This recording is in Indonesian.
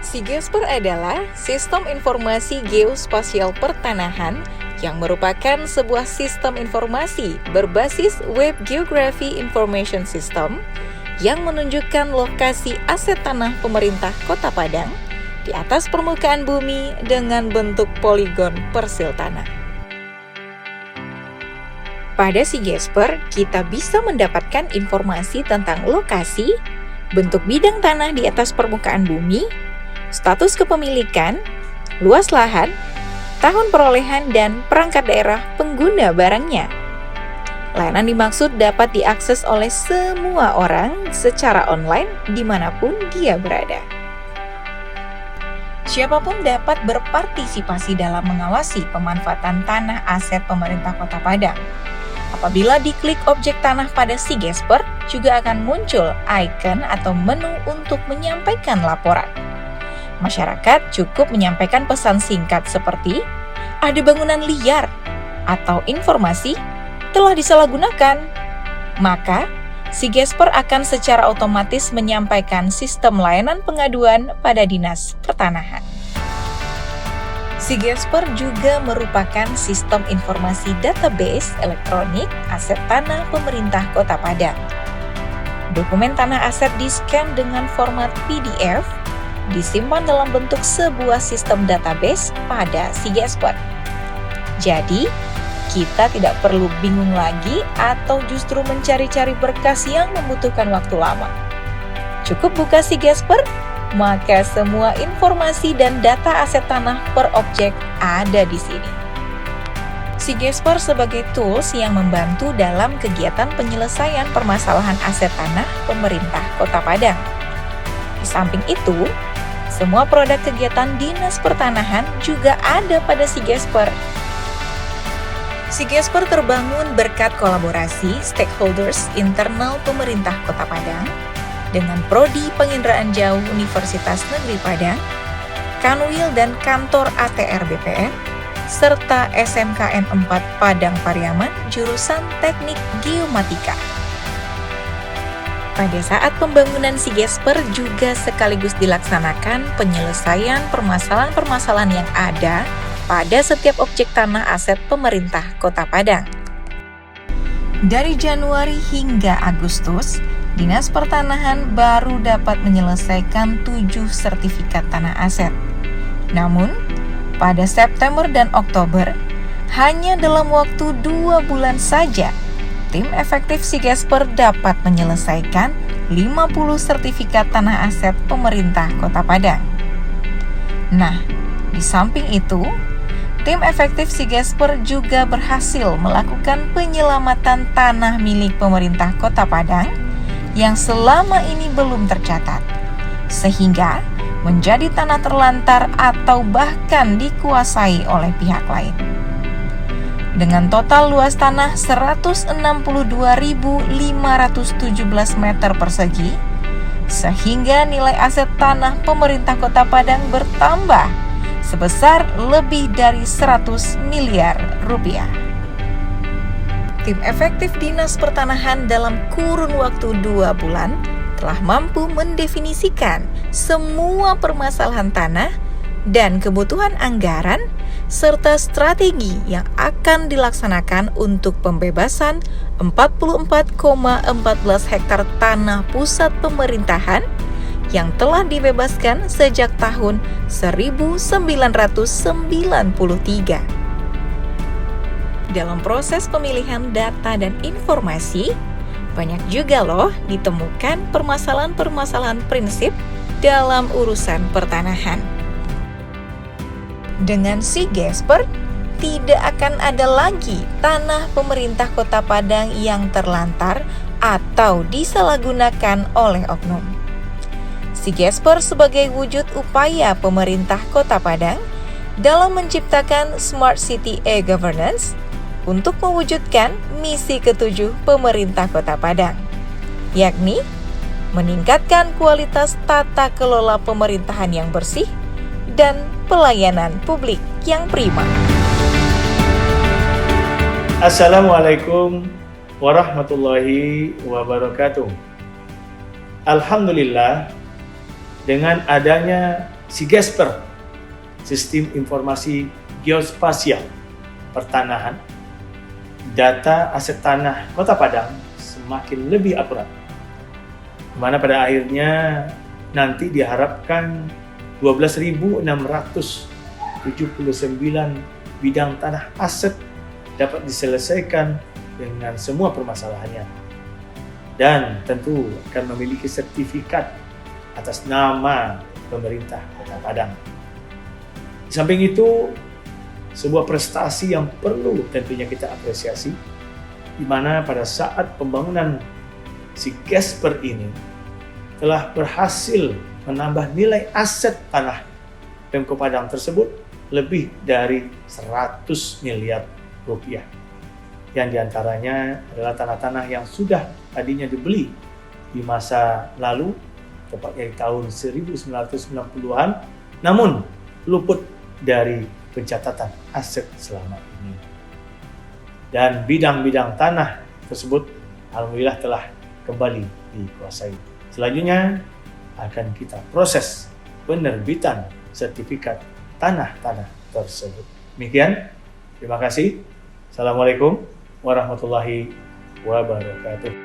SIGESPER adalah Sistem Informasi Geospasial Pertanahan yang merupakan sebuah sistem informasi berbasis Web Geography Information System yang menunjukkan lokasi aset tanah pemerintah Kota Padang di atas permukaan bumi dengan bentuk poligon persil tanah. Pada SIGESPER, kita bisa mendapatkan informasi tentang lokasi, bentuk bidang tanah di atas permukaan bumi, status kepemilikan, luas lahan, tahun perolehan, dan perangkat daerah pengguna barangnya. Layanan dimaksud dapat diakses oleh semua orang secara online dimanapun dia berada. Siapapun dapat berpartisipasi dalam mengawasi pemanfaatan tanah aset pemerintah Kota Padang. Apabila diklik objek tanah pada SIGESPER, juga akan muncul icon atau menu untuk menyampaikan laporan. Masyarakat cukup menyampaikan pesan singkat seperti ada bangunan liar atau informasi telah disalahgunakan. Maka, SIGESPER akan secara otomatis menyampaikan sistem layanan pengaduan pada Dinas Pertanahan. SIGESPER juga merupakan sistem informasi database elektronik aset tanah pemerintah Kota Padang. Dokumen tanah aset di-scan dengan format PDF, disimpan dalam bentuk sebuah sistem database pada SIGESPER. Jadi, kita tidak perlu bingung lagi atau justru mencari-cari berkas yang membutuhkan waktu lama. Cukup buka SIGESPER, maka semua informasi dan data aset tanah per objek ada di sini. SIGESPER sebagai tools yang membantu dalam kegiatan penyelesaian permasalahan aset tanah pemerintah Kota Padang. Di samping itu, semua produk kegiatan Dinas Pertanahan juga ada pada SIGESPER. SIGESPER terbangun berkat kolaborasi stakeholders internal pemerintah Kota Padang dengan Prodi Penginderaan Jauh Universitas Negeri Padang, Kanwil dan Kantor ATR BPN, serta SMKN 4 Padang Pariaman jurusan Teknik Geomatika. Pada saat pembangunan SIGESPER juga sekaligus dilaksanakan penyelesaian permasalahan-permasalahan yang ada pada setiap objek tanah aset pemerintah Kota Padang. Dari Januari hingga Agustus, Dinas Pertanahan baru dapat menyelesaikan 7 sertifikat tanah aset. Namun, pada September dan Oktober, hanya dalam waktu 2 bulan saja, tim efektif SIGESPER dapat menyelesaikan 50 sertifikat tanah aset pemerintah Kota Padang. Nah, di samping itu, tim efektif SIGESPER juga berhasil melakukan penyelamatan tanah milik pemerintah Kota Padang yang selama ini belum tercatat, sehingga menjadi tanah terlantar atau bahkan dikuasai oleh pihak lain. Dengan total luas tanah 162.517 meter persegi, sehingga nilai aset tanah pemerintah Kota Padang bertambah sebesar lebih dari 100 miliar rupiah. Tim efektif Dinas Pertanahan dalam kurun waktu 2 bulan telah mampu mendefinisikan semua permasalahan tanah dan kebutuhan anggaran serta strategi yang akan dilaksanakan untuk pembebasan 44,14 hektar tanah pusat pemerintahan yang telah dibebaskan sejak tahun 1993. Dalam proses pemilihan data dan informasi, banyak juga loh ditemukan permasalahan-permasalahan prinsip dalam urusan pertanahan. Dengan SIGESPER, tidak akan ada lagi tanah pemerintah Kota Padang yang terlantar atau disalahgunakan oleh oknum. SIGESPER sebagai wujud upaya pemerintah Kota Padang dalam menciptakan Smart City E-Governance untuk mewujudkan misi ke-7 pemerintah Kota Padang, yakni meningkatkan kualitas tata kelola pemerintahan yang bersih dan pelayanan publik yang prima. Assalamualaikum warahmatullahi wabarakatuh. Alhamdulillah, dengan adanya SIGESPER, Sistem Informasi Geospasial Pertanahan, data aset tanah Kota Padang semakin lebih akurat, di mana pada akhirnya nanti diharapkan 12.679 bidang tanah aset dapat diselesaikan dengan semua permasalahannya, dan tentu akan memiliki sertifikat atas nama pemerintah Kota Padang. Di samping itu, sebuah prestasi yang perlu tentunya kita apresiasi, di mana pada saat pembangunan SIGESPER ini telah berhasil menambah nilai aset tanah Pemkot Padang tersebut lebih dari 100 miliar rupiah. Yang diantaranya adalah tanah-tanah yang sudah tadinya dibeli di masa lalu, tepatnya di tahun 1990-an, namun luput dari pencatatan aset selama ini. Dan bidang-bidang tanah tersebut alhamdulillah telah kembali dikuasai. Selanjutnya akan kita proses penerbitan sertifikat tanah-tanah tersebut. Demikian, terima kasih. Assalamualaikum warahmatullahi wabarakatuh.